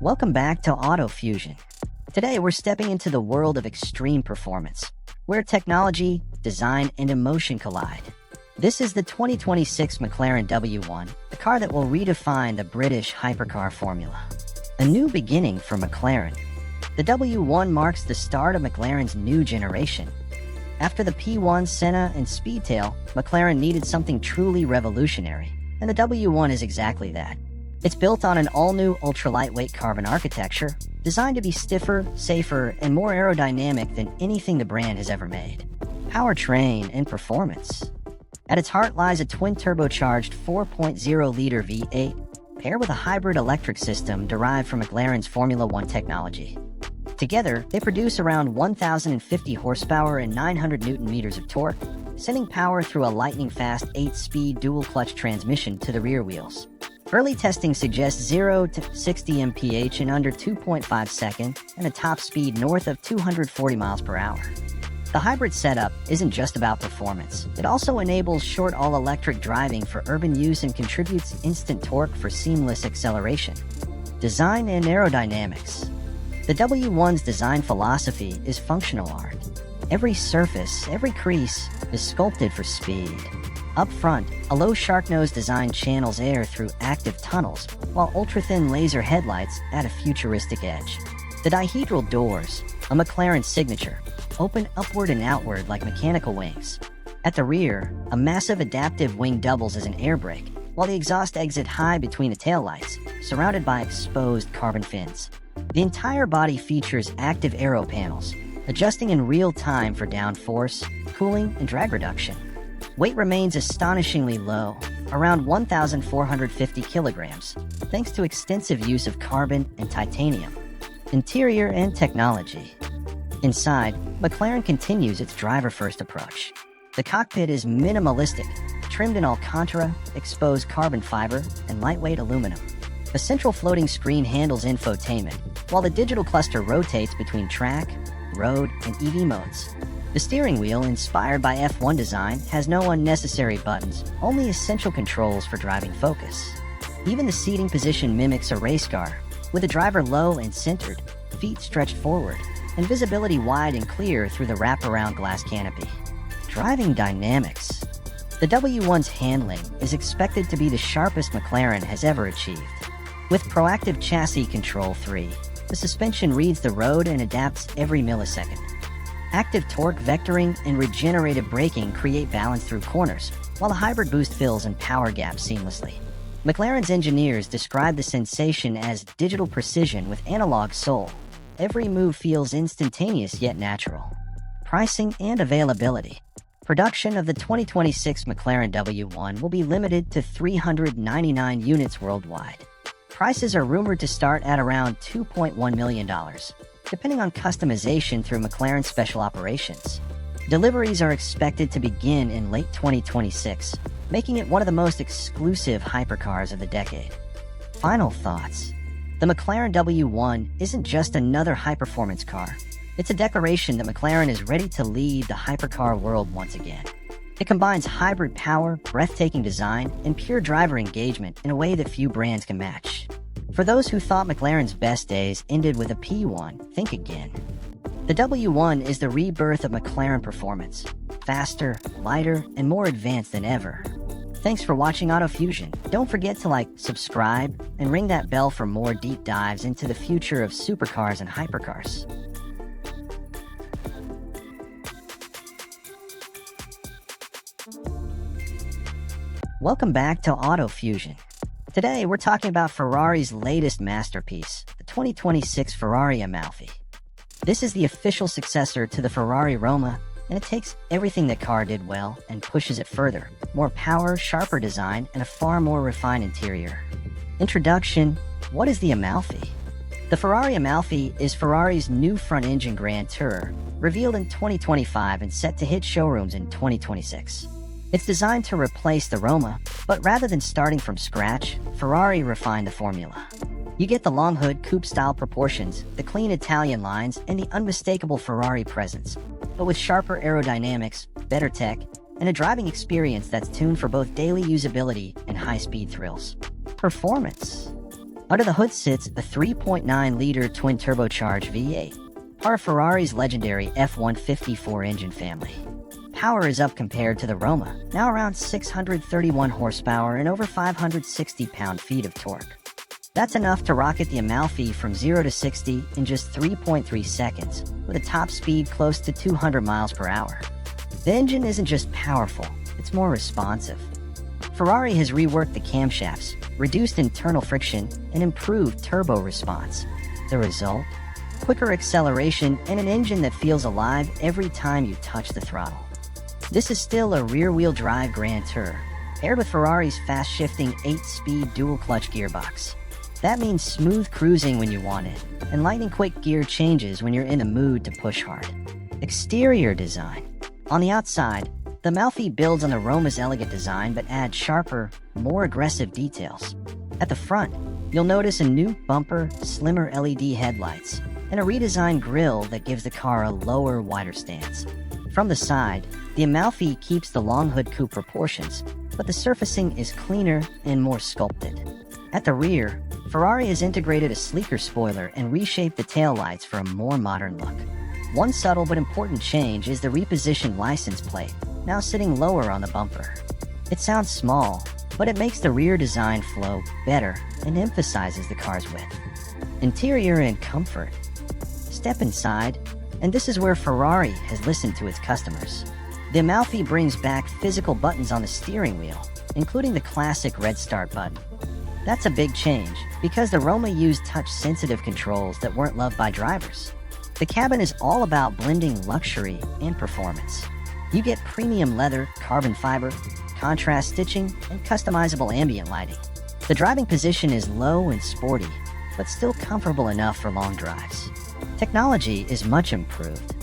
Welcome back to Auto Fusion. Today we're stepping into the world of extreme performance, where technology, design, and emotion collide. This is the 2026 McLaren W1, the car that will redefine the British hypercar formula. A new beginning for McLaren. The W1 marks the start of McLaren's new generation. After the P1 Senna and Speedtail, McLaren needed something truly revolutionary, and the W1 is exactly that. It's built on an all-new ultra-lightweight carbon architecture, designed to be stiffer, safer, and more aerodynamic than anything the brand has ever made. Powertrain and performance. At its heart lies a twin-turbocharged 4.0-liter V8, paired with a hybrid electric system derived from McLaren's Formula One technology. Together, they produce around 1,050 horsepower and 900 newton-meters of torque, sending power through a lightning-fast 8-speed dual-clutch transmission to the rear wheels. Early testing suggests 0 to 60 mph in under 2.5 seconds and a top speed north of 240 miles per hour. The hybrid setup isn't just about performance. It also enables short all-electric driving for urban use and contributes instant torque for seamless acceleration. Design and aerodynamics. The W1's design philosophy is functional art. Every surface, every crease is sculpted for speed. Up front, a low shark-nose design channels air through active tunnels, while ultra-thin laser headlights add a futuristic edge. The dihedral doors, a McLaren signature, open upward and outward like mechanical wings. At the rear, a massive adaptive wing doubles as an air brake, while the exhaust exits high between the taillights, surrounded by exposed carbon fins. The entire body features active aero panels, adjusting in real time for downforce, cooling, and drag reduction. Weight remains astonishingly low, around 1,450 kilograms, thanks to extensive use of carbon and titanium. Interior and technology. Inside, McLaren continues its driver-first approach. The cockpit is minimalistic, trimmed in Alcantara, exposed carbon fiber, and lightweight aluminum. A central floating screen handles infotainment, while the digital cluster rotates between track, road, and EV modes. The steering wheel, inspired by F1 design, has no unnecessary buttons, only essential controls for driving focus. Even the seating position mimics a race car, with the driver low and centered, feet stretched forward, and visibility wide and clear through the wraparound glass canopy. Driving dynamics. The W1's handling is expected to be the sharpest McLaren has ever achieved. With proactive chassis control 3, the suspension reads the road and adapts every millisecond. Active torque vectoring and regenerative braking create balance through corners, while a hybrid boost fills in power gaps seamlessly. McLaren's engineers describe the sensation as digital precision with analog soul. Every move feels instantaneous yet natural. Pricing and availability. Production of the 2026 McLaren W1 will be limited to 399 units worldwide. Prices are rumored to start at around $2.1 million. Depending on customization through McLaren Special Operations. Deliveries are expected to begin in late 2026, making it one of the most exclusive hypercars of the decade. Final thoughts. The McLaren W1 isn't just another high-performance car. It's a declaration that McLaren is ready to lead the hypercar world once again. It combines hybrid power, breathtaking design, and pure driver engagement in a way that few brands can match. For those who thought McLaren's best days ended with a P1, think again. The W1 is the rebirth of McLaren performance. Faster, lighter, and more advanced than ever. Thanks for watching Auto Fusion. Don't forget to like, subscribe, and ring that bell for more deep dives into the future of supercars and hypercars. Welcome back to Auto Fusion. Today, we're talking about Ferrari's latest masterpiece, the 2026 Ferrari Amalfi. This is the official successor to the Ferrari Roma, and it takes everything that car did well and pushes it further. More power, sharper design, and a far more refined interior. Introduction. What is the Amalfi? The Ferrari Amalfi is Ferrari's new front-engine Grand Tourer, revealed in 2025 and set to hit showrooms in 2026. It's designed to replace the Roma, but rather than starting from scratch, Ferrari refined the formula. You get the long hood coupe-style proportions, the clean Italian lines, and the unmistakable Ferrari presence, but with sharper aerodynamics, better tech, and a driving experience that's tuned for both daily usability and high-speed thrills. Performance. Under the hood sits a 3.9-liter twin-turbocharged V8, part of Ferrari's legendary F154 engine family. Power is up compared to the Roma, now around 631 horsepower and over 560 pound-feet of torque. That's enough to rocket the Amalfi from 0 to 60 in just 3.3 seconds, with a top speed close to 200 miles per hour. The engine isn't just powerful, it's more responsive. Ferrari has reworked the camshafts, reduced internal friction, and improved turbo response. The result? Quicker acceleration and an engine that feels alive every time you touch the throttle. This is still a rear-wheel drive Grand Tour, paired with Ferrari's fast-shifting 8-speed dual-clutch gearbox. That means smooth cruising when you want it, and lightning-quick gear changes when you're in the mood to push hard. Exterior design. On the outside, the Amalfi builds on the Roma's elegant design but adds sharper, more aggressive details. At the front, you'll notice a new bumper, slimmer LED headlights, and a redesigned grille that gives the car a lower, wider stance. From the side, the Amalfi keeps the long hood coupe proportions, but the surfacing is cleaner and more sculpted. At the rear, Ferrari has integrated a sleeker spoiler and reshaped the taillights for a more modern look. One subtle but important change is the repositioned license plate, now sitting lower on the bumper. It sounds small, but it makes the rear design flow better and emphasizes the car's width. Interior and comfort. Step inside, and this is where Ferrari has listened to its customers. The Amalfi brings back physical buttons on the steering wheel, including the classic red start button. That's a big change, because the Roma used touch-sensitive controls that weren't loved by drivers. The cabin is all about blending luxury and performance. You get premium leather, carbon fiber, contrast stitching, and customizable ambient lighting. The driving position is low and sporty, but still comfortable enough for long drives. Technology is much improved.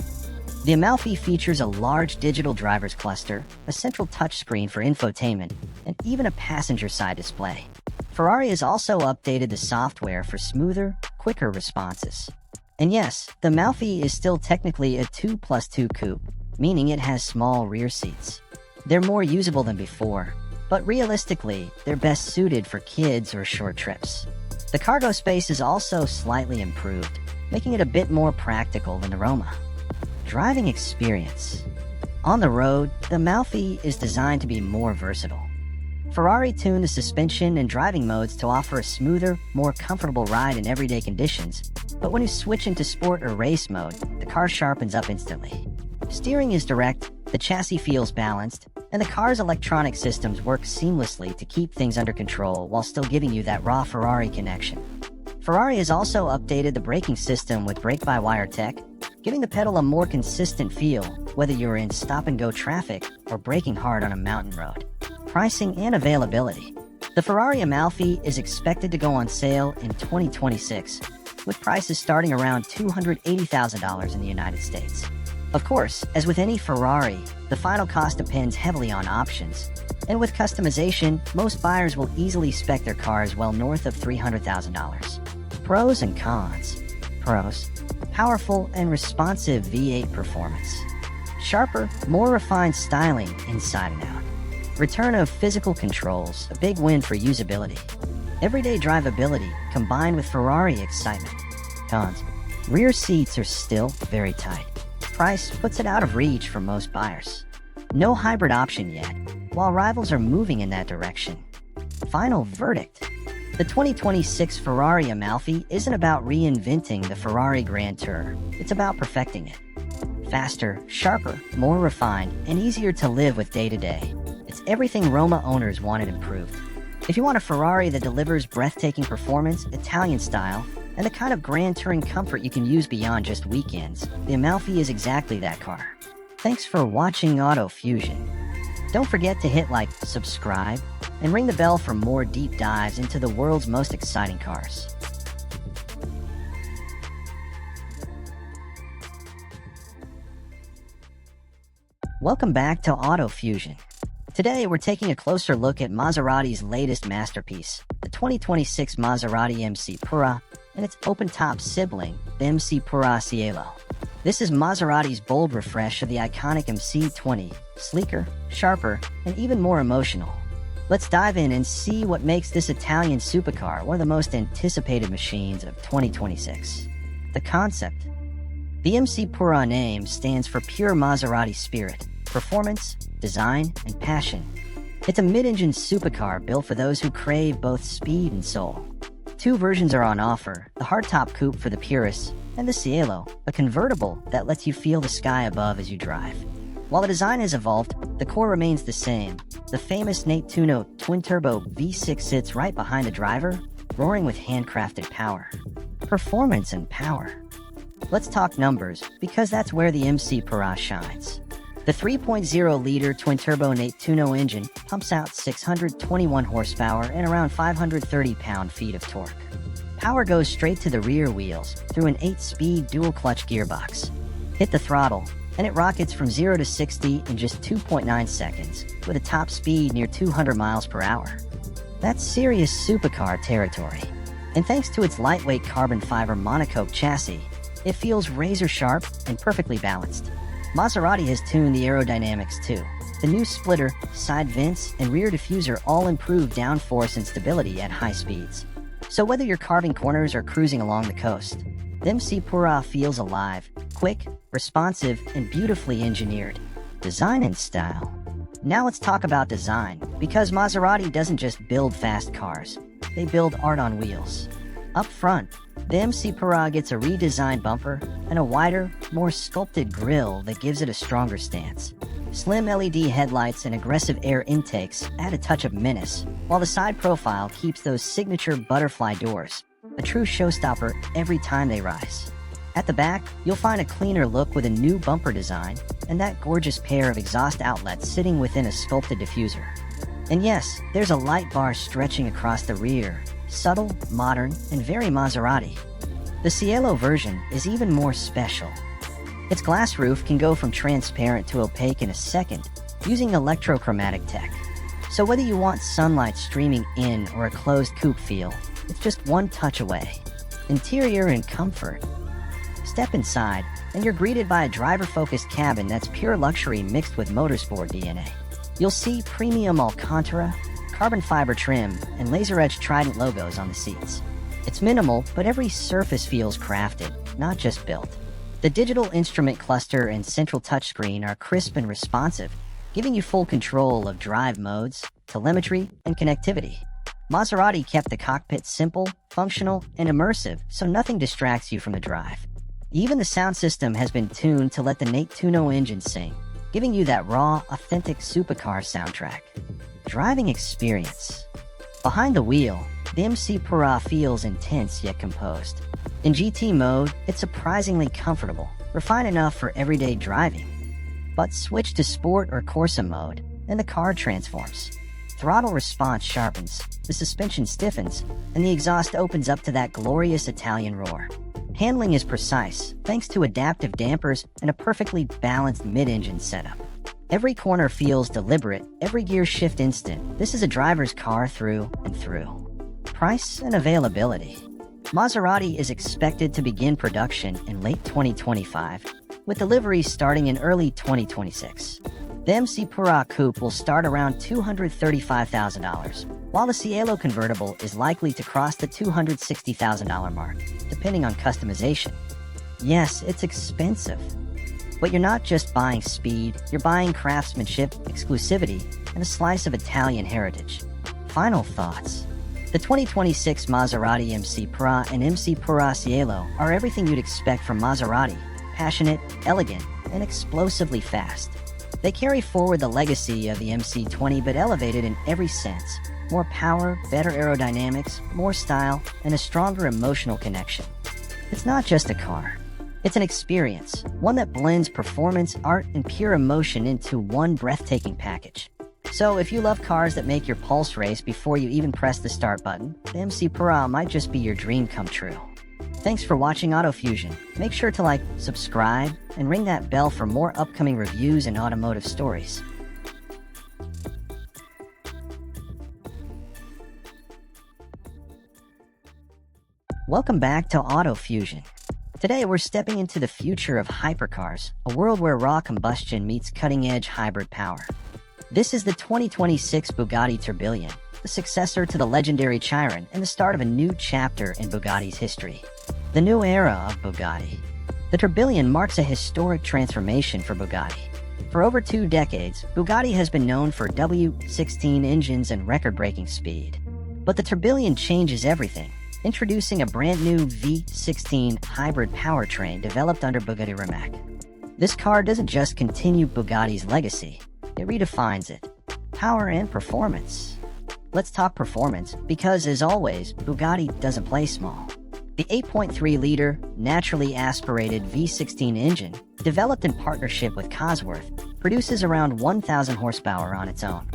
The Amalfi features a large digital driver's cluster, a central touchscreen for infotainment, and even a passenger-side display. Ferrari has also updated the software for smoother, quicker responses. And yes, the Amalfi is still technically a 2+2 coupe, meaning it has small rear seats. They're more usable than before, but realistically, they're best suited for kids or short trips. The cargo space is also slightly improved, making it a bit more practical than the Roma. Driving experience. On the road, the Amalfi is designed to be more versatile. Ferrari tuned the suspension and driving modes to offer a smoother, more comfortable ride in everyday conditions, but when you switch into sport or race mode, the car sharpens up instantly. Steering is direct, the chassis feels balanced, and the car's electronic systems work seamlessly to keep things under control while still giving you that raw Ferrari connection. Ferrari has also updated the braking system with brake-by-wire tech, giving the pedal a more consistent feel, whether you're in stop-and-go traffic or braking hard on a mountain road. Pricing and availability. The Ferrari Amalfi is expected to go on sale in 2026, with prices starting around $280,000 in the United States. Of course, as with any Ferrari, the final cost depends heavily on options, and with customization, most buyers will easily spec their cars well north of $300,000. Pros and cons. Pros: powerful and responsive V8 performance. Sharper, more refined styling inside and out. Return of physical controls, a big win for usability. Everyday drivability combined with Ferrari excitement. Cons: rear seats are still very tight. Price puts it out of reach for most buyers. No hybrid option yet, while rivals are moving in that direction. Final verdict. The 2026 Ferrari Amalfi isn't about reinventing the Ferrari Grand Tour, it's about perfecting it. Faster, sharper, more refined, and easier to live with day to day. It's everything Roma owners wanted improved. If you want a Ferrari that delivers breathtaking performance, Italian style, and the kind of grand touring comfort you can use beyond just weekends, the Amalfi is exactly that car. Thanks for watching Auto Fusion. Don't forget to hit like, subscribe, and ring the bell for more deep dives into the world's most exciting cars. Welcome back to Auto Fusion. Today, we're taking a closer look at Maserati's latest masterpiece, the 2026 Maserati MCPura, and its open-top sibling, the MCPura Cielo. This is Maserati's bold refresh of the iconic MC20, sleeker, sharper, and even more emotional. Let's dive in and see what makes this Italian supercar one of the most anticipated machines of 2026. The concept. The MCPura name stands for pure Maserati spirit, performance, design, and passion. It's a mid-engine supercar built for those who crave both speed and soul. Two versions are on offer, the hardtop coupe for the purists, and the Cielo, a convertible that lets you feel the sky above as you drive. While the design has evolved, the core remains the same. The famous Tuno twin-turbo V6 sits right behind the driver, roaring with handcrafted power. Performance and power. Let's talk numbers, because that's where the MCPura shines. The 3.0-liter twin-turbo Tuno engine pumps out 621 horsepower and around 530 pound-feet of torque. Power goes straight to the rear wheels through an 8-speed dual-clutch gearbox. Hit the throttle, and it rockets from 0 to 60 in just 2.9 seconds, with a top speed near 200 miles per hour. That's serious supercar territory. And thanks to its lightweight carbon fiber monocoque chassis, it feels razor-sharp and perfectly balanced. Maserati has tuned the aerodynamics too. The new splitter, side vents, and rear diffuser all improve downforce and stability at high speeds. So whether you're carving corners or cruising along the coast, the MCPura feels alive, quick, responsive, and beautifully engineered. Design and style. Now let's talk about design, because Maserati doesn't just build fast cars, they build art on wheels. Up front, the MCPura gets a redesigned bumper and a wider, more sculpted grille that gives it a stronger stance. Slim LED headlights and aggressive air intakes add a touch of menace, while the side profile keeps those signature butterfly doors, a true showstopper every time they rise. At the back, you'll find a cleaner look with a new bumper design and that gorgeous pair of exhaust outlets sitting within a sculpted diffuser. And yes, there's a light bar stretching across the rear, subtle, modern, and very Maserati. The Cielo version is even more special. Its glass roof can go from transparent to opaque in a second, using electrochromatic tech. So whether you want sunlight streaming in or a closed coupe feel, it's just one touch away. Interior and comfort. Step inside, and you're greeted by a driver-focused cabin that's pure luxury mixed with motorsport DNA. You'll see premium Alcantara, carbon fiber trim, and laser-edged Trident logos on the seats. It's minimal, but every surface feels crafted, not just built. The digital instrument cluster and central touchscreen are crisp and responsive, giving you full control of drive modes, telemetry, and connectivity. Maserati kept the cockpit simple, functional, and immersive, so nothing distracts you from the drive. Even the sound system has been tuned to let the Tuno engine sing, giving you that raw, authentic supercar soundtrack. Driving experience. Behind the wheel, the MCPura feels intense yet composed. In GT mode, it's surprisingly comfortable, refined enough for everyday driving. But switch to Sport or Corsa mode, and the car transforms. Throttle response sharpens, the suspension stiffens, and the exhaust opens up to that glorious Italian roar. Handling is precise, thanks to adaptive dampers and a perfectly balanced mid-engine setup. Every corner feels deliberate, every gear shift instant. This is a driver's car through and through. Price and availability. Maserati is expected to begin production in late 2025, with deliveries starting in early 2026. The MCPura Coupe will start around $235,000, while the Cielo convertible is likely to cross the $260,000 mark, depending on customization. Yes, it's expensive. But you're not just buying speed, you're buying craftsmanship, exclusivity, and a slice of Italian heritage. Final thoughts. The 2026 Maserati MCPura and MCPura Cielo are everything you'd expect from Maserati: passionate, elegant, and explosively fast. They carry forward the legacy of the MC20 but elevated in every sense. More power, better aerodynamics, more style, and a stronger emotional connection. It's not just a car. It's an experience, one that blends performance, art, and pure emotion into one breathtaking package. So if you love cars that make your pulse race before you even press the start button, the MCPura might just be your dream come true. Thanks for watching AutoFusion. Make sure to like, subscribe, and ring that bell for more upcoming reviews and automotive stories. Welcome back to AutoFusion. Today we're stepping into the future of hypercars, a world where raw combustion meets cutting-edge hybrid power. This is the 2026 Bugatti Tourbillon, the successor to the legendary Chiron and the start of a new chapter in Bugatti's history. The new era of Bugatti. The Tourbillon marks a historic transformation for Bugatti. For over 2 decades, Bugatti has been known for W16 engines and record-breaking speed. But the Tourbillon changes everything, introducing a brand new V16 hybrid powertrain developed under Bugatti Rimac. This car doesn't just continue Bugatti's legacy, it redefines it. Power and performance. Let's talk performance, because as always, Bugatti doesn't play small. The 8.3-liter, naturally aspirated V16 engine, developed in partnership with Cosworth, produces around 1,000 horsepower on its own.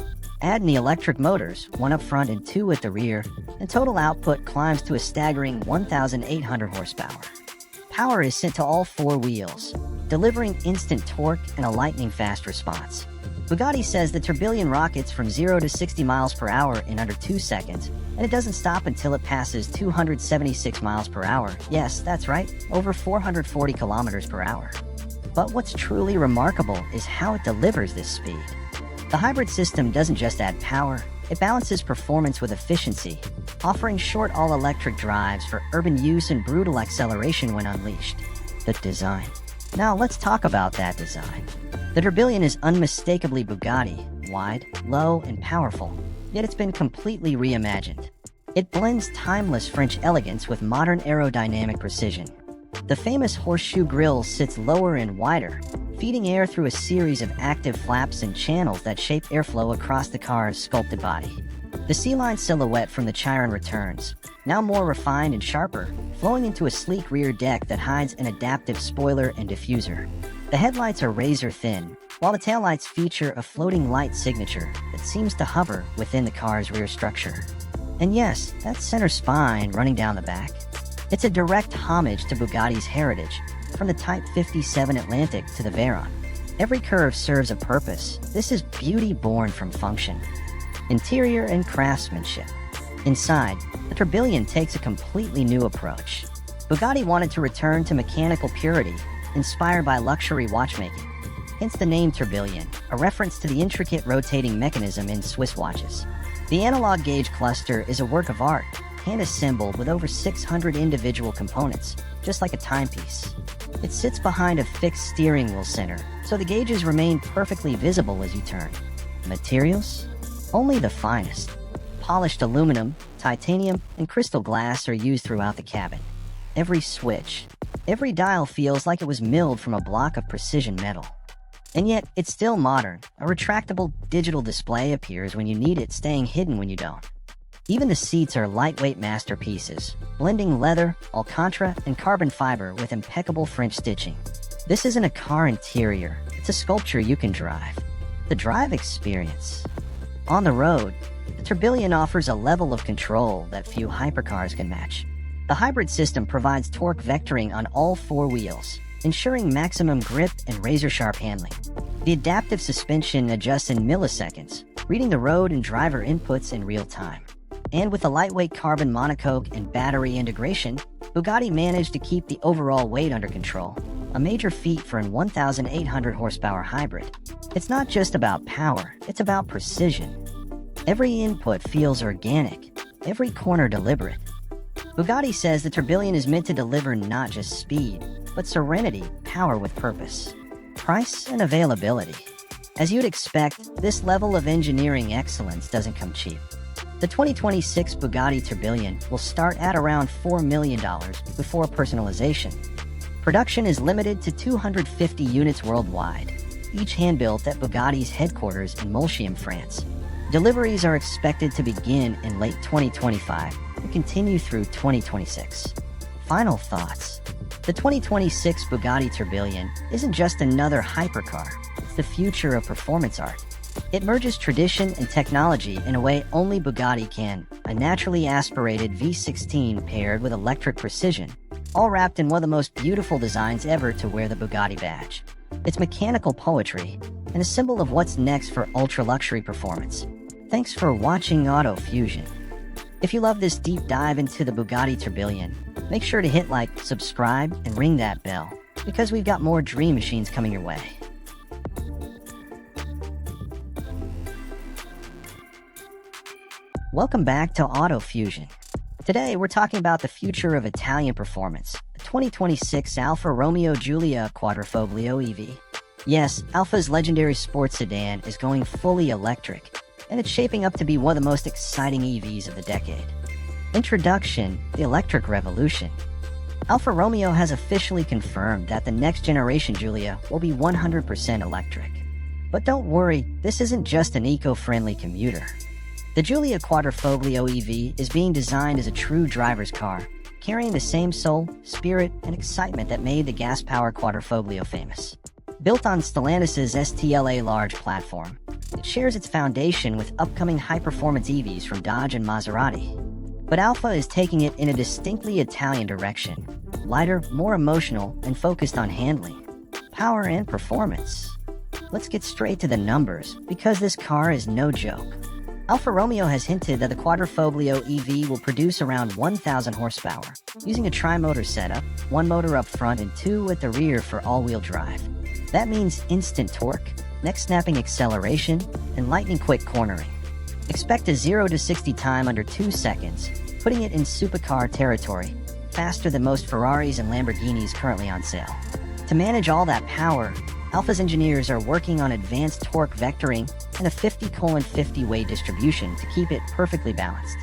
Add in the electric motors, 1 up front and 2 at the rear, and total output climbs to a staggering 1,800 horsepower. Power is sent to all 4 wheels, delivering instant torque and a lightning-fast response. Bugatti says the Tourbillon rockets from 0 to 60 miles per hour in under 2 seconds, and it doesn't stop until it passes 276 miles per hour. Yes, that's right, over 440 kilometers per hour. But what's truly remarkable is how it delivers this speed. The hybrid system doesn't just add power, it balances performance with efficiency, offering short all-electric drives for urban use and brutal acceleration when unleashed. The design. Now let's talk about that design. The Tourbillon is unmistakably Bugatti, wide, low, and powerful, yet it's been completely reimagined. It blends timeless French elegance with modern aerodynamic precision. The famous horseshoe grille sits lower and wider, feeding air through a series of active flaps and channels that shape airflow across the car's sculpted body. The C-line silhouette from the Chiron returns, now more refined and sharper, flowing into a sleek rear deck that hides an adaptive spoiler and diffuser. The headlights are razor-thin, while the taillights feature a floating light signature that seems to hover within the car's rear structure. And yes, that center spine running down the back. It's a direct homage to Bugatti's heritage, from the Type 57 Atlantic to the Veyron. Every curve serves a purpose. This is beauty born from function. Interior and craftsmanship. Inside, the Tourbillon takes a completely new approach. Bugatti wanted to return to mechanical purity, inspired by luxury watchmaking. Hence the name Tourbillon, a reference to the intricate rotating mechanism in Swiss watches. The analog gauge cluster is a work of art, hand-assembled with over 600 individual components, just like a timepiece. It sits behind a fixed steering wheel center, so the gauges remain perfectly visible as you turn. Materials? Only the finest. Polished aluminum, titanium, and crystal glass are used throughout the cabin. Every switch, every dial feels like it was milled from a block of precision metal. And yet, it's still modern. A retractable digital display appears when you need it, staying hidden when you don't. Even the seats are lightweight masterpieces, blending leather, alcantara, and carbon fiber with impeccable French stitching. This isn't a car interior, it's a sculpture you can drive. The drive experience. On the road, the Tourbillon offers a level of control that few hypercars can match. The hybrid system provides torque vectoring on all 4 wheels, ensuring maximum grip and razor-sharp handling. The adaptive suspension adjusts in milliseconds, reading the road and driver inputs in real time. And with a lightweight carbon monocoque and battery integration, Bugatti managed to keep the overall weight under control, a major feat for an 1,800 horsepower hybrid. It's not just about power, it's about precision. Every input feels organic, every corner deliberate. Bugatti says the Tourbillon is meant to deliver not just speed, but serenity, power with purpose. Price and availability. As you'd expect, this level of engineering excellence doesn't come cheap. The 2026 Bugatti Tourbillon will start at around $4 million before personalization. Production is limited to 250 units worldwide, each hand-built at Bugatti's headquarters in Molsheim, France. Deliveries are expected to begin in late 2025 and continue through 2026. Final thoughts. The 2026 Bugatti Tourbillon isn't just another hypercar, it's the future of performance art. It merges tradition and technology in a way only Bugatti can, a naturally aspirated V16 paired with electric precision, all wrapped in one of the most beautiful designs ever to wear the Bugatti badge. It's mechanical poetry, and a symbol of what's next for ultra-luxury performance. Thanks for watching Auto Fusion. If you love this deep dive into the Bugatti Tourbillon, make sure to hit like, subscribe, and ring that bell, because we've got more dream machines coming your way. Welcome back to Auto Fusion. Today, we're talking about the future of Italian performance, the 2026 Alfa Romeo Giulia Quadrifoglio EV. Yes, Alfa's legendary sports sedan is going fully electric, and it's shaping up to be one of the most exciting EVs of the decade. Introduction: the electric revolution. Alfa Romeo has officially confirmed that the next generation Giulia will be 100% electric. But don't worry, this isn't just an eco-friendly commuter. The Giulia Quadrifoglio EV is being designed as a true driver's car, carrying the same soul, spirit, and excitement that made the gas-powered Quadrifoglio famous. Built on Stellantis' STLA large platform, it shares its foundation with upcoming high-performance EVs from Dodge and Maserati. But Alfa is taking it in a distinctly Italian direction, lighter, more emotional, and focused on handling, power, and performance. Let's get straight to the numbers, because this car is no joke. Alfa Romeo has hinted that the Quadrifoglio EV will produce around 1,000 horsepower, using a tri-motor setup, one motor up front and two at the rear for all-wheel drive. That means instant torque, neck-snapping acceleration, and lightning-quick cornering. Expect a 0 to 60 time under 2 seconds, putting it in supercar territory, faster than most Ferraris and Lamborghinis currently on sale. To manage all that power, Alfa's engineers are working on advanced torque vectoring and a 50/50 weight distribution to keep it perfectly balanced.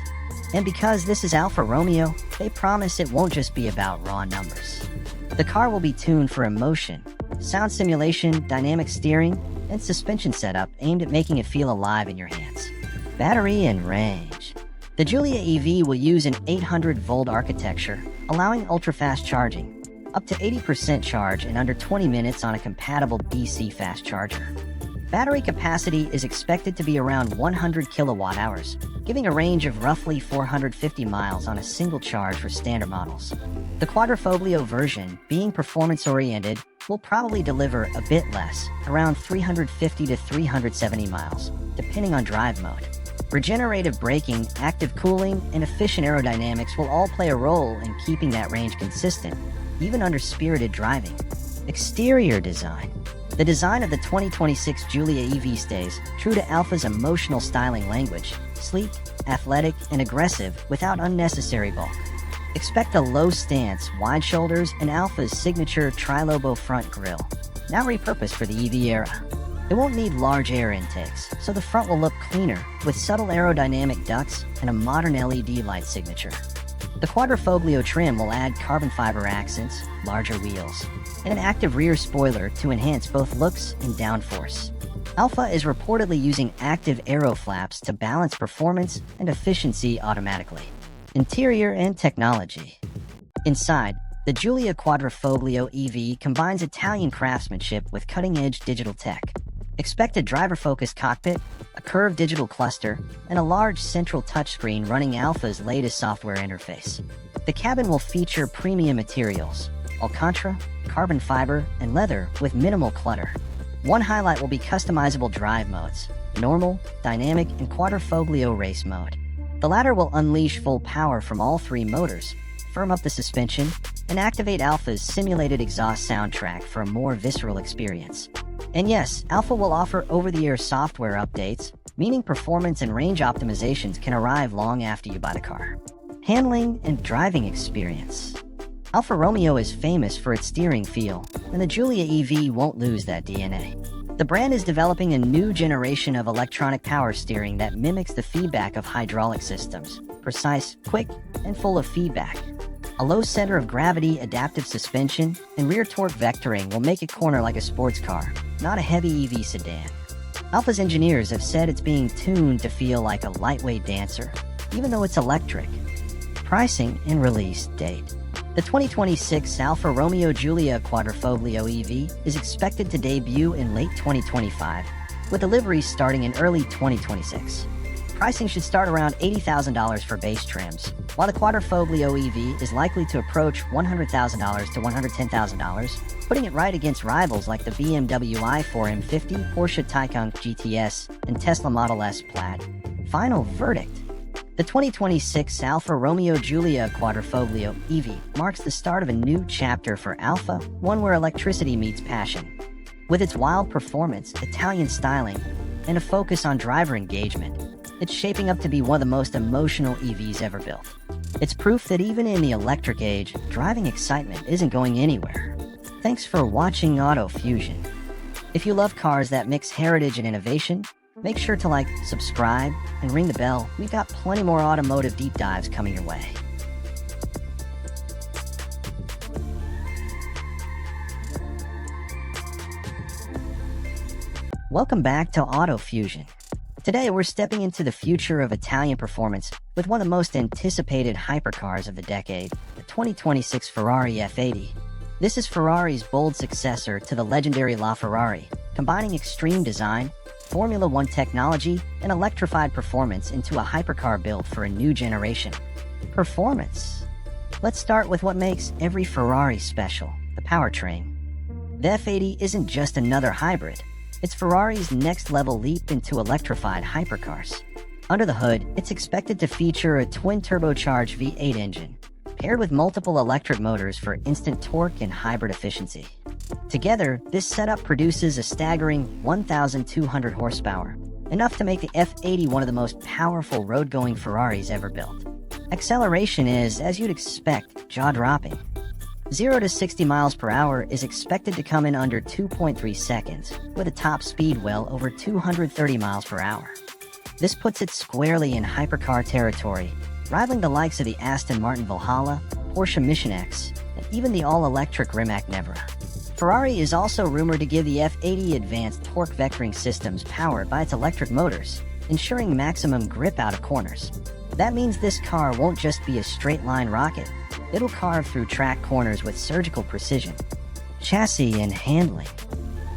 And because this is Alfa Romeo, they promise it won't just be about raw numbers. The car will be tuned for emotion, sound simulation, dynamic steering, and suspension setup aimed at making it feel alive in your hands. Battery and range. The Giulia EV will use an 800-volt architecture, allowing ultra-fast charging, up to 80% charge in under 20 minutes on a compatible DC fast charger. Battery capacity is expected to be around 100 kilowatt hours, giving a range of roughly 450 miles on a single charge for standard models. The Quadrifoglio version, being performance-oriented, will probably deliver a bit less, around 350 to 370 miles, depending on drive mode. Regenerative braking, active cooling, and efficient aerodynamics will all play a role in keeping that range consistent, even under spirited driving. Exterior design. The design of the 2026 Giulia EV stays true to Alfa's emotional styling language, sleek, athletic, and aggressive without unnecessary bulk. Expect a low stance, wide shoulders, and Alfa's signature tri-lobo front grille, now repurposed for the EV era. It won't need large air intakes, so the front will look cleaner, with subtle aerodynamic ducts and a modern LED light signature. The Quadrifoglio trim will add carbon fiber accents, larger wheels, and an active rear spoiler to enhance both looks and downforce. Alfa is reportedly using active aero flaps to balance performance and efficiency automatically. Interior and technology. Inside, the Giulia Quadrifoglio EV combines Italian craftsmanship with cutting-edge digital tech. Expect a driver-focused cockpit, a curved digital cluster, and a large central touchscreen running Alfa's latest software interface. The cabin will feature premium materials, Alcantara, carbon fiber, and leather with minimal clutter. One highlight will be customizable drive modes: normal, dynamic, and Quadrifoglio race mode. The latter will unleash full power from all three motors, firm up the suspension, and activate Alfa's simulated exhaust soundtrack for a more visceral experience. And yes, Alfa will offer over-the-air software updates, meaning performance and range optimizations can arrive long after you buy the car. Handling and driving experience. Alfa Romeo is famous for its steering feel, and the Giulia EV won't lose that DNA. The brand is developing a new generation of electronic power steering that mimics the feedback of hydraulic systems, precise, quick, and full of feedback. A low center of gravity, adaptive suspension, and rear torque vectoring will make it corner like a sports car, not a heavy EV sedan. Alfa's engineers have said it's being tuned to feel like a lightweight dancer, even though it's electric. Pricing and release date. The 2026 Alfa Romeo Giulia Quadrifoglio EV is expected to debut in late 2025, with deliveries starting in early 2026. Pricing should start around $80,000 for base trims, while the Quadrifoglio EV is likely to approach $100,000 to $110,000, putting it right against rivals like the BMW i4 M50, Porsche Taycan GTS, and Tesla Model S Plaid. Final verdict. The 2026 Alfa Romeo Giulia Quadrifoglio EV marks the start of a new chapter for Alfa, one where electricity meets passion. With its wild performance, Italian styling, and a focus on driver engagement, It's shaping up to be one of the most emotional EVs ever built. It's proof that even in the electric age, driving excitement isn't going anywhere. Thanks for watching Auto Fusion. If you love cars that mix heritage and innovation, make sure to like, subscribe, and ring the bell. We've got plenty more automotive deep dives coming your way. Welcome back to Auto Fusion. Today we're stepping into the future of Italian performance with one of the most anticipated hypercars of the decade, the 2026 Ferrari F80. This is Ferrari's bold successor to the legendary LaFerrari, combining extreme design, Formula One technology, and electrified performance into a hypercar built for a new generation. Performance. Let's start with what makes every Ferrari special, the powertrain. The F80 isn't just another hybrid. It's Ferrari's next-level leap into electrified hypercars. Under the hood, it's expected to feature a twin-turbocharged V8 engine, paired with multiple electric motors for instant torque and hybrid efficiency. Together, this setup produces a staggering 1,200 horsepower, enough to make the F80 one of the most powerful road-going Ferraris ever built. Acceleration is, as you'd expect, jaw-dropping. 0 to 60 miles per hour is expected to come in under 2.3 seconds, with a top speed well over 230 miles per hour. This puts it squarely in hypercar territory, rivaling the likes of the Aston Martin Valhalla, Porsche Mission X, and even the all-electric Rimac Nevera. Ferrari is also rumored to give the F80 advanced torque vectoring systems powered by its electric motors, ensuring maximum grip out of corners. That means this car won't just be a straight-line rocket. It'll carve through track corners with surgical precision. Chassis and handling.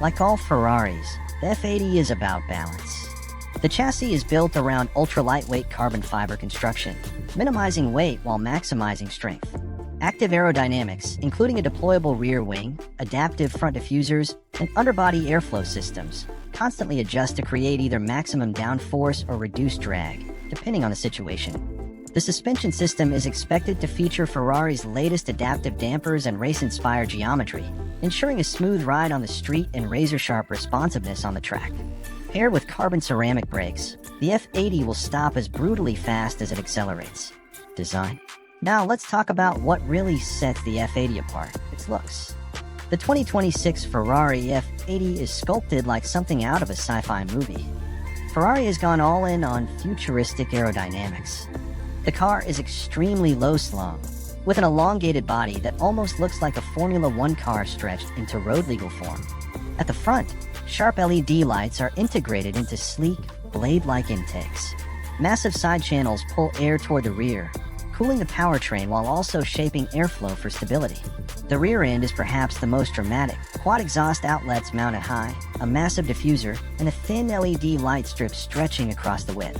Like all Ferraris, the F80 is about balance. The chassis is built around ultra-lightweight carbon fiber construction, minimizing weight while maximizing strength. Active aerodynamics, including a deployable rear wing, adaptive front diffusers, and underbody airflow systems, constantly adjust to create either maximum downforce or reduced drag, depending on the situation. The suspension system is expected to feature Ferrari's latest adaptive dampers and race-inspired geometry, ensuring a smooth ride on the street and razor-sharp responsiveness on the track. Paired with carbon ceramic brakes, the F80 will stop as brutally fast as it accelerates. Design. Now let's talk about what really sets the F80 apart, its looks. The 2026 Ferrari F80 is sculpted like something out of a sci-fi movie. Ferrari has gone all in on futuristic aerodynamics. The car is extremely low-slung, with an elongated body that almost looks like a Formula One car stretched into road-legal form. At the front, sharp LED lights are integrated into sleek, blade-like intakes. Massive side channels pull air toward the rear, cooling the powertrain while also shaping airflow for stability. The rear end is perhaps the most dramatic. Quad exhaust outlets mounted high, a massive diffuser, and a thin LED light strip stretching across the width.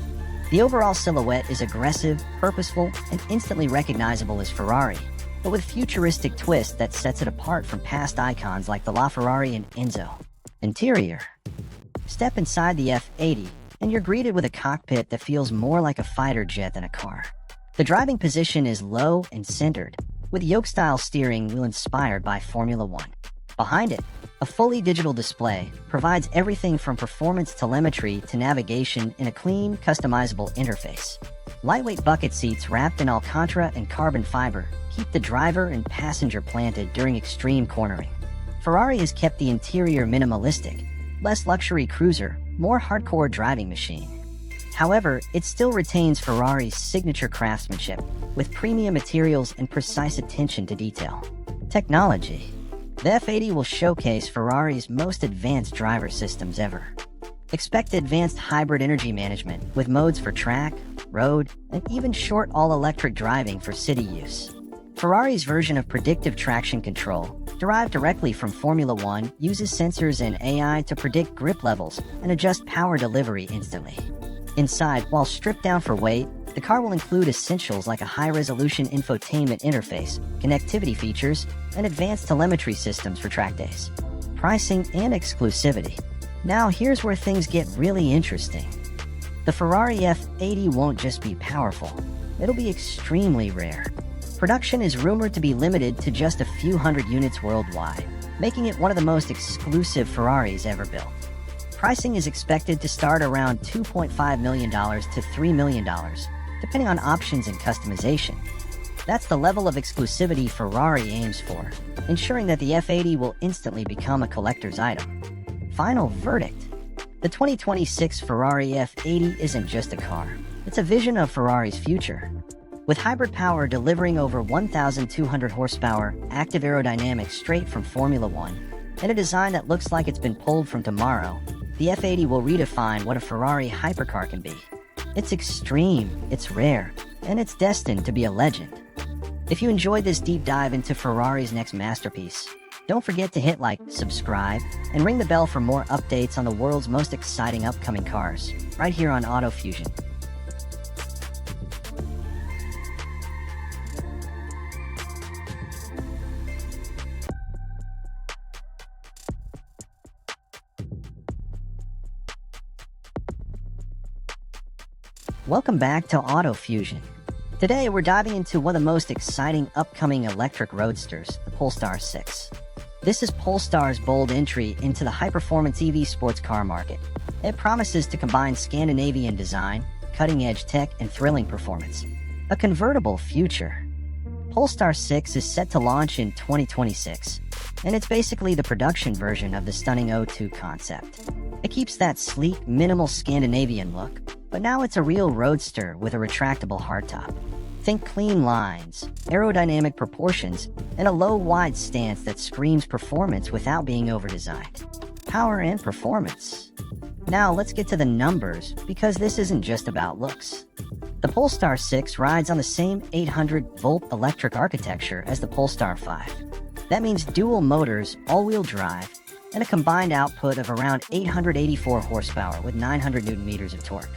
The overall silhouette is aggressive, purposeful, and instantly recognizable as Ferrari, but with a futuristic twist that sets it apart from past icons like the LaFerrari and Enzo. Interior. Step inside the F80, and you're greeted with a cockpit that feels more like a fighter jet than a car. The driving position is low and centered, with yoke-style steering wheel inspired by Formula One. Behind it, a fully digital display provides everything from performance telemetry to navigation in a clean, customizable interface. Lightweight bucket seats wrapped in Alcantara and carbon fiber keep the driver and passenger planted during extreme cornering. Ferrari has kept the interior minimalistic, less luxury cruiser, more hardcore driving machine. However, it still retains Ferrari's signature craftsmanship, with premium materials and precise attention to detail. Technology. The F80 will showcase Ferrari's most advanced driver systems ever. Expect advanced hybrid energy management with modes for track, road, and even short all-electric driving for city use. Ferrari's version of predictive traction control, derived directly from Formula One, uses sensors and AI to predict grip levels and adjust power delivery instantly. Inside, while stripped down for weight, the car will include essentials like a high-resolution infotainment interface, connectivity features, and advanced telemetry systems for track days. Pricing and exclusivity. Now here's where things get really interesting. The Ferrari F80 won't just be powerful, it'll be extremely rare. Production is rumored to be limited to just a few hundred units worldwide, making it one of the most exclusive Ferraris ever built. Pricing is expected to start around $2.5 million to $3 million, depending on options and customization. That's the level of exclusivity Ferrari aims for, ensuring that the F80 will instantly become a collector's item. Final verdict. The 2026 Ferrari F80 isn't just a car, it's a vision of Ferrari's future. With hybrid power delivering over 1,200 horsepower, active aerodynamics straight from Formula One, and a design that looks like it's been pulled from tomorrow, the F80 will redefine what a Ferrari hypercar can be. It's extreme, it's rare, and it's destined to be a legend. If you enjoyed this deep dive into Ferrari's next masterpiece, don't forget to hit like, subscribe, and ring the bell for more updates on the world's most exciting upcoming cars, right here on AutoFusion. Welcome back to AutoFusion. Today we're diving into one of the most exciting upcoming electric roadsters, the Polestar 6. This is Polestar's bold entry into the high-performance EV sports car market. It promises to combine Scandinavian design, cutting-edge tech, and thrilling performance. A convertible future. Polestar 6 is set to launch in 2026, and it's basically the production version of the stunning O2 concept. It keeps that sleek, minimal Scandinavian look, but now it's a real roadster with a retractable hardtop. Think clean lines, aerodynamic proportions, and a low, wide stance that screams performance without being over-designed. Power and performance. Now let's get to the numbers, because this isn't just about looks. The Polestar 6 rides on the same 800-volt electric architecture as the Polestar 5. That means dual motors, all-wheel drive, and a combined output of around 884 horsepower with 900 newton-meters of torque.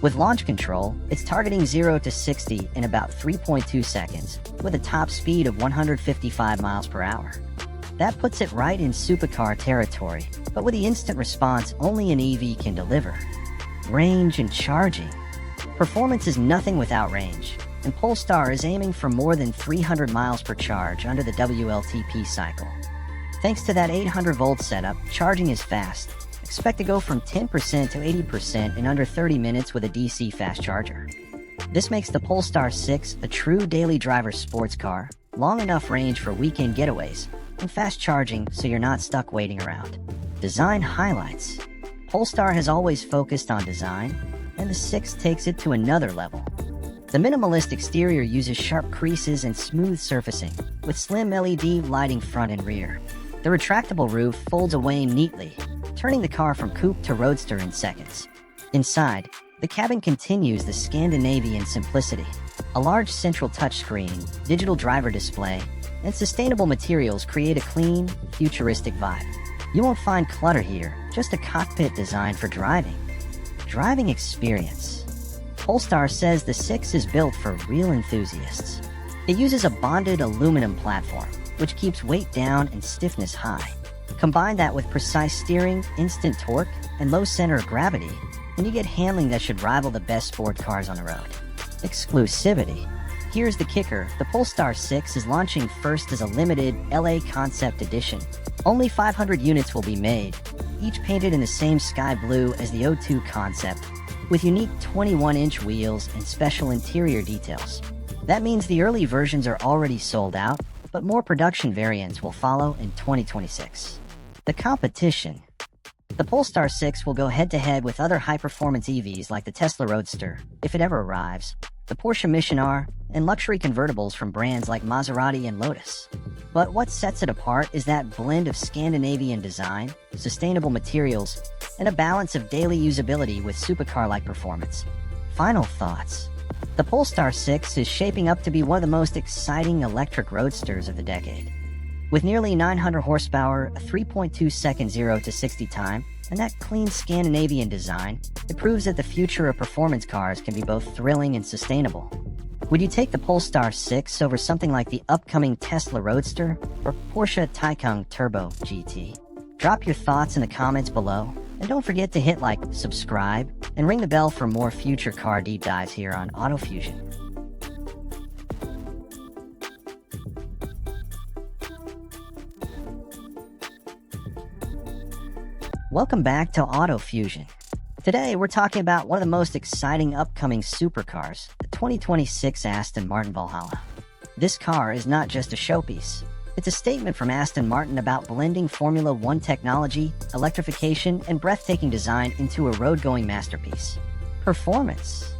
With launch control, it's targeting 0 to 60 in about 3.2 seconds, with a top speed of 155 miles per hour. That puts it right in supercar territory, but with the instant response only an EV can deliver. Range and charging. Performance is nothing without range, and Polestar is aiming for more than 300 miles per charge under the WLTP cycle. Thanks to that 800-volt setup, charging is fast. Expect to go from 10% to 80% in under 30 minutes with a DC fast charger. This makes the Polestar 6 a true daily driver sports car, long enough range for weekend getaways, and fast charging so you're not stuck waiting around. Design highlights. Polestar has always focused on design, and the 6 takes it to another level. The minimalist exterior uses sharp creases and smooth surfacing, with slim LED lighting front and rear. The retractable roof folds away neatly, turning the car from coupe to roadster in seconds. Inside, the cabin continues the Scandinavian simplicity. A large central touchscreen, digital driver display, and sustainable materials create a clean, futuristic vibe. You won't find clutter here, just a cockpit designed for driving. Driving experience. Polestar says the 6 is built for real enthusiasts. It uses a bonded aluminum platform, which keeps weight down and stiffness high. Combine that with precise steering, instant torque, and low center of gravity, and you get handling that should rival the best sport cars on the road. Exclusivity. Here's the kicker, the Polestar 6 is launching first as a limited LA Concept Edition. Only 500 units will be made, each painted in the same sky blue as the O2 concept, with unique 21-inch wheels and special interior details. That means the early versions are already sold out, but more production variants will follow in 2026. The competition. The Polestar 6 will go head-to-head with other high-performance EVs like the Tesla Roadster, if it ever arrives, the Porsche Mission R, and luxury convertibles from brands like Maserati and Lotus. But what sets it apart is that blend of Scandinavian design, sustainable materials, and a balance of daily usability with supercar-like performance. Final thoughts. The Polestar 6 is shaping up to be one of the most exciting electric roadsters of the decade. With nearly 900 horsepower, a 3.2-second 0 to 60 time, and that clean Scandinavian design, it proves that the future of performance cars can be both thrilling and sustainable. Would you take the Polestar 6 over something like the upcoming Tesla Roadster or Porsche Taycan Turbo GT? Drop your thoughts in the comments below, and don't forget to hit like, subscribe, and ring the bell for more future car deep dives here on AutoFusion. Welcome back to Auto Fusion. Today, we're talking about one of the most exciting upcoming supercars, the 2026 Aston Martin Valhalla. This car is not just a showpiece. It's a statement from Aston Martin about blending Formula One technology, electrification, and breathtaking design into a road-going masterpiece. Performance.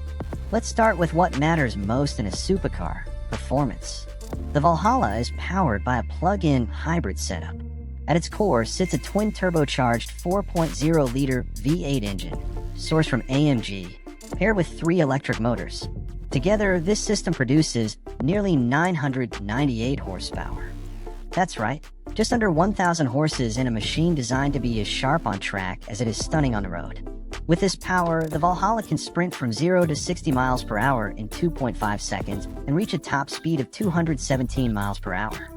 Let's start with what matters most in a supercar, performance. The Valhalla is powered by a plug-in hybrid setup. At its core sits a twin-turbocharged 4.0-liter V8 engine, sourced from AMG, paired with 3 electric motors. Together, this system produces nearly 998 horsepower. That's right, just under 1,000 horses in a machine designed to be as sharp on track as it is stunning on the road. With this power, the Valhalla can sprint from 0 to 60 miles per hour in 2.5 seconds and reach a top speed of 217 miles per hour.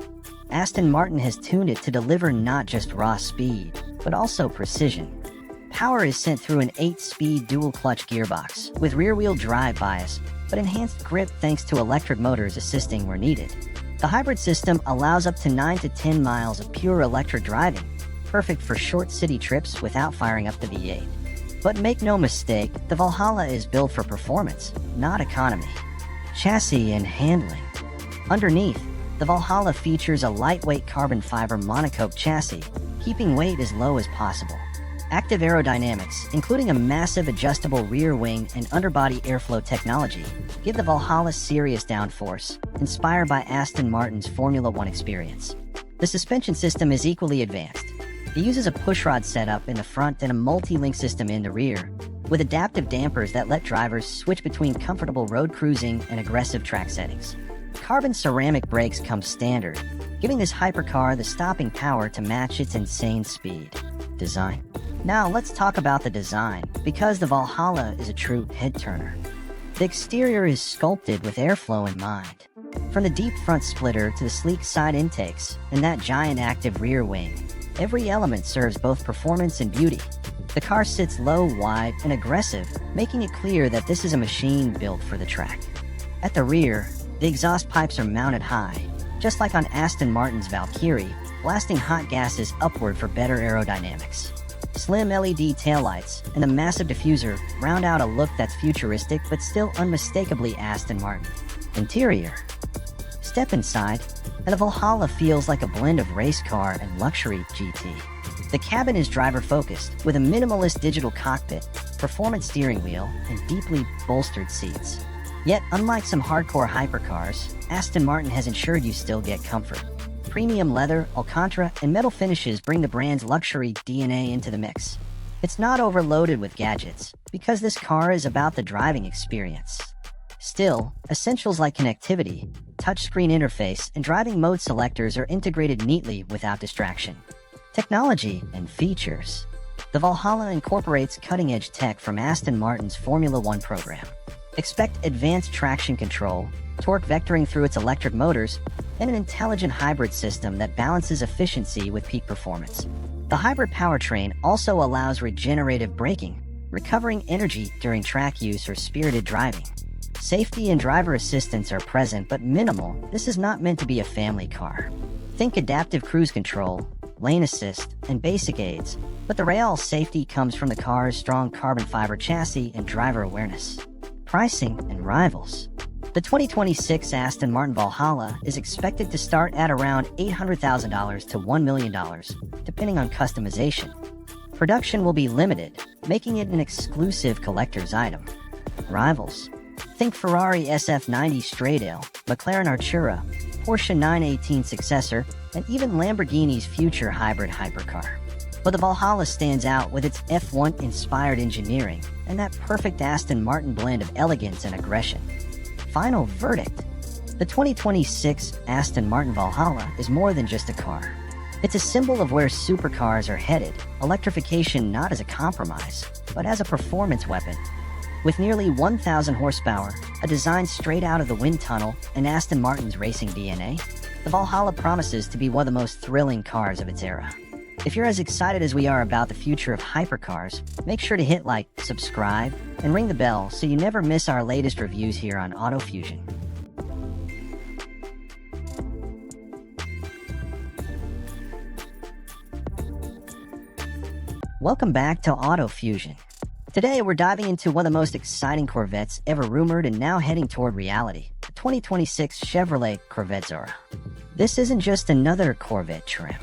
Aston Martin has tuned it to deliver not just raw speed, but also precision. Power is sent through an 8-speed dual-clutch gearbox with rear-wheel drive bias, but enhanced grip thanks to electric motors assisting where needed. The hybrid system allows up to 9 to 10 miles of pure electric driving, perfect for short city trips without firing up the V8. But make no mistake, the Valhalla is built for performance, not economy. Chassis and handling. Underneath, the Valhalla features a lightweight carbon fiber monocoque chassis, keeping weight as low as possible. Active aerodynamics, including a massive adjustable rear wing and underbody airflow technology, give the Valhalla serious downforce, inspired by Aston Martin's Formula One experience. The suspension system is equally advanced. It uses a pushrod setup in the front and a multi-link system in the rear, with adaptive dampers that let drivers switch between comfortable road cruising and aggressive track settings. Carbon ceramic brakes come standard, giving this hypercar the stopping power to match its insane speed. Design. Now let's talk about the design, because the Valhalla is a true head-turner. The exterior is sculpted with airflow in mind. From the deep front splitter to the sleek side intakes and that giant active rear wing, every element serves both performance and beauty. The car sits low, wide, and aggressive, making it clear that this is a machine built for the track. At the rear, the exhaust pipes are mounted high, just like on Aston Martin's Valkyrie, blasting hot gases upward for better aerodynamics. Slim LED taillights and a massive diffuser round out a look that's futuristic but still unmistakably Aston Martin. Interior. Step inside, and the Valhalla feels like a blend of race car and luxury GT. The cabin is driver-focused, with a minimalist digital cockpit, performance steering wheel, and deeply bolstered seats. Yet, unlike some hardcore hypercars, Aston Martin has ensured you still get comfort. Premium leather, Alcantara, and metal finishes bring the brand's luxury DNA into the mix. It's not overloaded with gadgets, because this car is about the driving experience. Still, essentials like connectivity, touchscreen interface, and driving mode selectors are integrated neatly without distraction. Technology and features. The Valhalla incorporates cutting-edge tech from Aston Martin's Formula One program. Expect advanced traction control, torque vectoring through its electric motors, and an intelligent hybrid system that balances efficiency with peak performance. The hybrid powertrain also allows regenerative braking, recovering energy during track use or spirited driving. Safety and driver assistance are present but minimal. This is not meant to be a family car. Think adaptive cruise control, lane assist, and basic aids, but the real safety comes from the car's strong carbon fiber chassis and driver awareness. Pricing and rivals. The 2026 Aston Martin Valhalla is expected to start at around $800,000 to $1 million, depending on customization. Production will be limited, making it an exclusive collector's item. Rivals. Think Ferrari SF90 Stradale, McLaren Artura, Porsche 918 successor, and even Lamborghini's future hybrid hypercar. But the Valhalla stands out with its F1-inspired engineering and that perfect Aston Martin blend of elegance and aggression. Final verdict. The 2026 Aston Martin Valhalla is more than just a car. It's a symbol of where supercars are headed, electrification not as a compromise, but as a performance weapon. With nearly 1,000 horsepower, a design straight out of the wind tunnel, and Aston Martin's racing DNA, the Valhalla promises to be one of the most thrilling cars of its era. If you're as excited as we are about the future of hypercars, make sure to hit like, subscribe, and ring the bell so you never miss our latest reviews here on Auto Fusion. Welcome back to Auto Fusion. Today we're diving into one of the most exciting Corvettes ever rumored and now heading toward reality, the 2026 Chevrolet Corvette Zora. This isn't just another Corvette trim.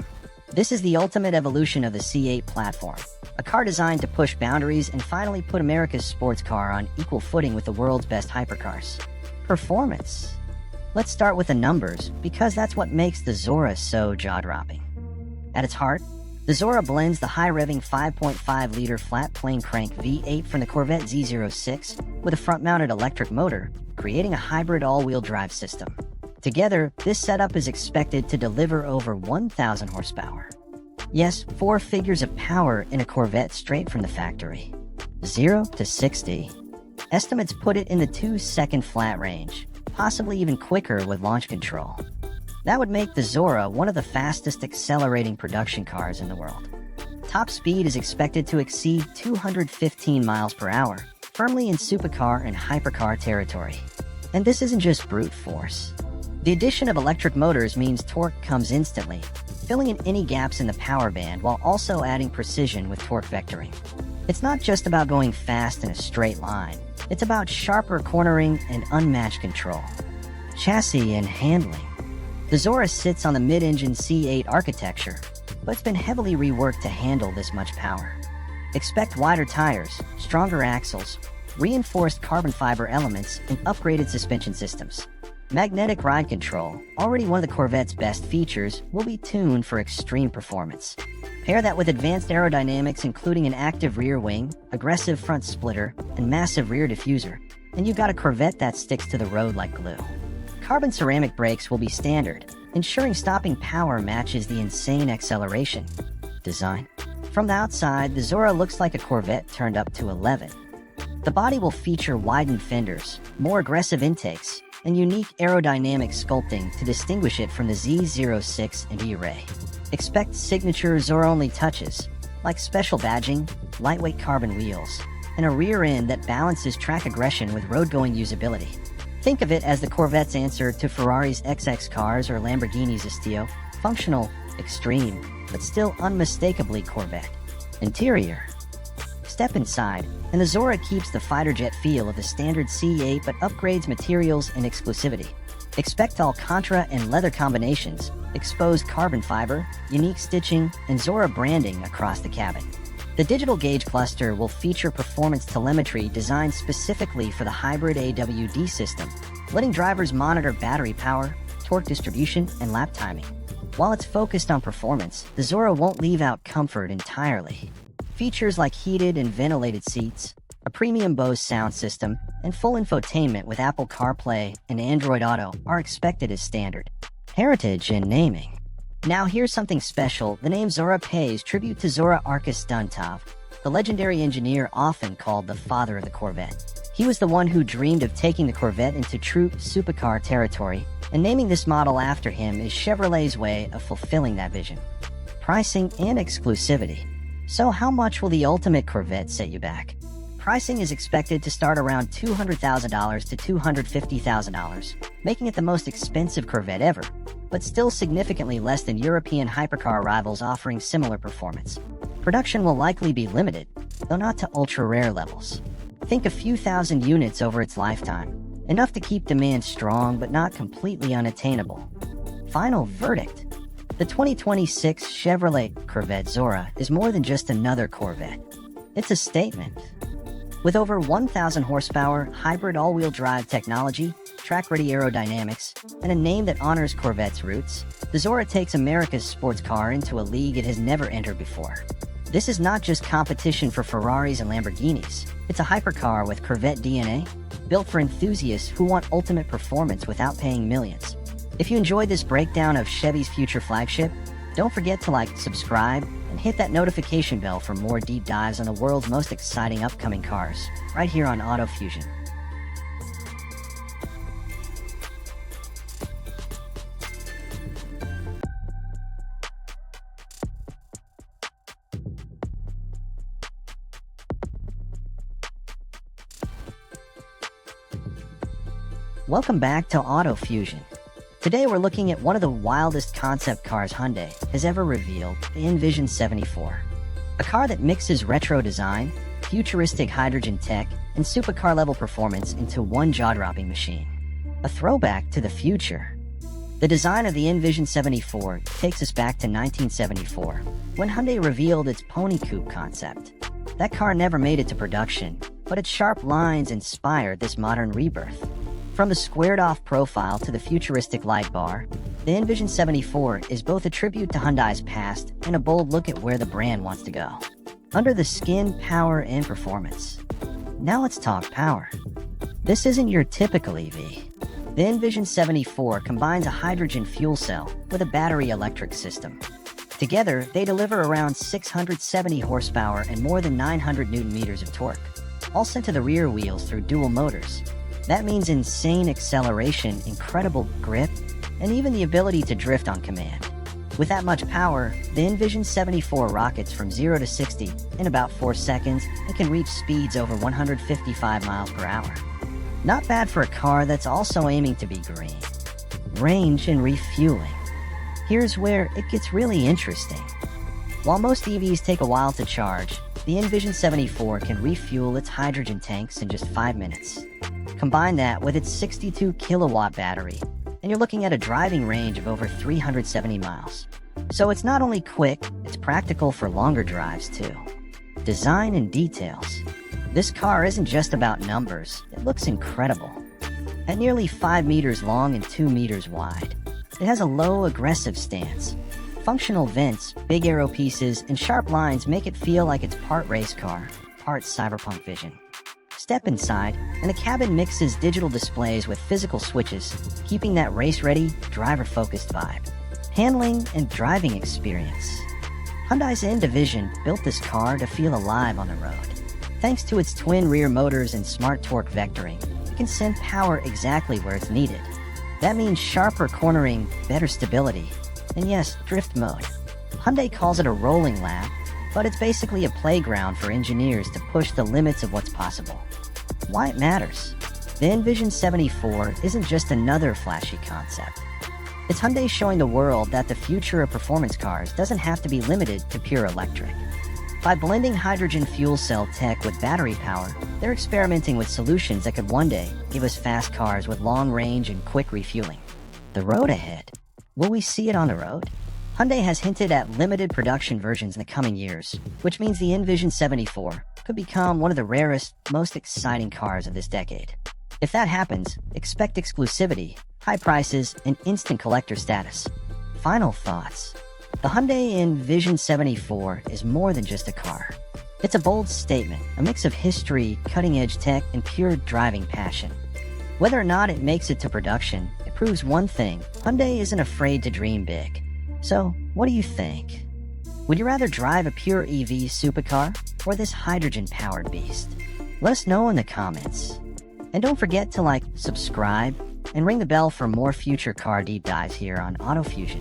This is the ultimate evolution of the C8 platform, a car designed to push boundaries and finally put America's sports car on equal footing with the world's best hypercars. Performance. Let's start with the numbers, because that's what makes the Zora so jaw-dropping. At its heart, the Zora blends the high-revving 5.5-liter flat-plane crank V8 from the Corvette Z06 with a front-mounted electric motor, creating a hybrid all-wheel drive system. Together, this setup is expected to deliver over 1,000 horsepower. Yes, 4 figures of power in a Corvette straight from the factory. 0 to 60. Estimates put it in the 2-second flat range, possibly even quicker with launch control. That would make the Zora one of the fastest accelerating production cars in the world. Top speed is expected to exceed 215 miles per hour, firmly in supercar and hypercar territory. And this isn't just brute force. The addition of electric motors means torque comes instantly, filling in any gaps in the power band while also adding precision with torque vectoring. It's not just about going fast in a straight line. It's about sharper cornering and unmatched control. Chassis and handling. The Zora sits on the mid-engine C8 architecture, but it's been heavily reworked to handle this much power. Expect wider tires, stronger axles, reinforced carbon fiber elements, and upgraded suspension systems. Magnetic ride control, already one of the Corvette's best features, will be tuned for extreme performance. Pair that with advanced aerodynamics including an active rear wing, aggressive front splitter, and massive rear diffuser, and you've got a Corvette that sticks to the road like glue. Carbon ceramic brakes will be standard, ensuring stopping power matches the insane acceleration. Design. From the outside, the Zora looks like a Corvette turned up to 11. The body will feature widened fenders, more aggressive intakes, and unique aerodynamic sculpting to distinguish it from the Z06 and E-Ray. Expect signature Zora-only touches, like special badging, lightweight carbon wheels, and a rear end that balances track aggression with road-going usability. Think of it as the Corvette's answer to Ferrari's XX cars or Lamborghini's Estilo, functional, extreme, but still unmistakably Corvette. Interior. Step inside, and the Zora keeps the fighter jet feel of the standard C8 but upgrades materials and exclusivity. Expect Alcantara and leather combinations, exposed carbon fiber, unique stitching, and Zora branding across the cabin. The digital gauge cluster will feature performance telemetry designed specifically for the hybrid AWD system, letting drivers monitor battery power, torque distribution, and lap timing. While it's focused on performance, the Zora won't leave out comfort entirely. Features like heated and ventilated seats, a premium Bose sound system, and full infotainment with Apple CarPlay and Android Auto are expected as standard. Heritage and naming. Now here's something special. The name Zora pays tribute to Zora Arkus Duntov, the legendary engineer often called the father of the Corvette. He was the one who dreamed of taking the Corvette into true supercar territory, and naming this model after him is Chevrolet's way of fulfilling that vision. Pricing and exclusivity. So how much will the ultimate Corvette set you back? Pricing is expected to start around $200,000 to $250,000, making it the most expensive Corvette ever, but still significantly less than European hypercar rivals offering similar performance. Production will likely be limited, though not to ultra-rare levels. Think a few thousand units over its lifetime, enough to keep demand strong but not completely unattainable. Final verdict. The 2026 Chevrolet Corvette Zora is more than just another Corvette. It's a statement. With over 1,000 horsepower, hybrid all-wheel drive technology, track-ready aerodynamics, and a name that honors Corvette's roots, the Zora takes America's sports car into a league it has never entered before. This is not just competition for Ferraris and Lamborghinis. It's a hypercar with Corvette DNA, built for enthusiasts who want ultimate performance without paying millions. If you enjoyed this breakdown of Chevy's future flagship, don't forget to like, subscribe, and hit that notification bell for more deep dives on the world's most exciting upcoming cars, right here on Auto Fusion. Welcome back to Auto Fusion. Today we're looking at one of the wildest concept cars Hyundai has ever revealed, the Envision 74. A car that mixes retro design, futuristic hydrogen tech, and supercar-level performance into one jaw-dropping machine. A throwback to the future. The design of the Envision 74 takes us back to 1974, when Hyundai revealed its Pony Coupe concept. That car never made it to production, but its sharp lines inspired this modern rebirth. From the squared-off profile to the futuristic light bar, the Envision 74 is both a tribute to Hyundai's past and a bold look at where the brand wants to go. Under the skin, power, and performance. Now let's talk power. This isn't your typical EV. The Envision 74 combines a hydrogen fuel cell with a battery electric system. Together, they deliver around 670 horsepower and more than 900 Nm of torque, all sent to the rear wheels through dual motors. That means insane acceleration, incredible grip, and even the ability to drift on command. With that much power, the Envision 74 rockets from 0 to 60 in about 4 seconds and can reach speeds over 155 miles per hour. Not bad for a car that's also aiming to be green. Range and refueling. Here's where it gets really interesting. While most EVs take a while to charge, the Envision 74 can refuel its hydrogen tanks in just 5 minutes. Combine that with its 62 kilowatt battery, and you're looking at a driving range of over 370 miles. So it's not only quick, it's practical for longer drives too. Design and details. This car isn't just about numbers, it looks incredible. At nearly 5 meters long and 2 meters wide, it has a low, aggressive stance. Functional vents, big aero pieces, and sharp lines make it feel like it's part race car, part cyberpunk vision. Step inside, and the cabin mixes digital displays with physical switches, keeping that race-ready, driver-focused vibe. Handling and driving experience. Hyundai's N-Division built this car to feel alive on the road. Thanks to its twin rear motors and smart torque vectoring, it can send power exactly where it's needed. That means sharper cornering, better stability, and yes, drift mode. Hyundai calls it a rolling lab, but it's basically a playground for engineers to push the limits of what's possible. Why it matters? The Envision 74 isn't just another flashy concept. It's Hyundai showing the world that the future of performance cars doesn't have to be limited to pure electric. By blending hydrogen fuel cell tech with battery power, they're experimenting with solutions that could one day give us fast cars with long range and quick refueling. The road ahead. Will we see it on the road? Hyundai has hinted at limited production versions in the coming years, which means the Envision 74 could become one of the rarest, most exciting cars of this decade. If that happens, expect exclusivity, high prices, and instant collector status. Final thoughts. The Hyundai Envision 74 is more than just a car. It's a bold statement, a mix of history, cutting-edge tech, and pure driving passion. Whether or not it makes it to production, it proves one thing: Hyundai isn't afraid to dream big. So, what do you think? Would you rather drive a pure EV supercar or this hydrogen-powered beast? Let us know in the comments. And don't forget to like, subscribe, and ring the bell for more future car deep dives here on AutoFusion.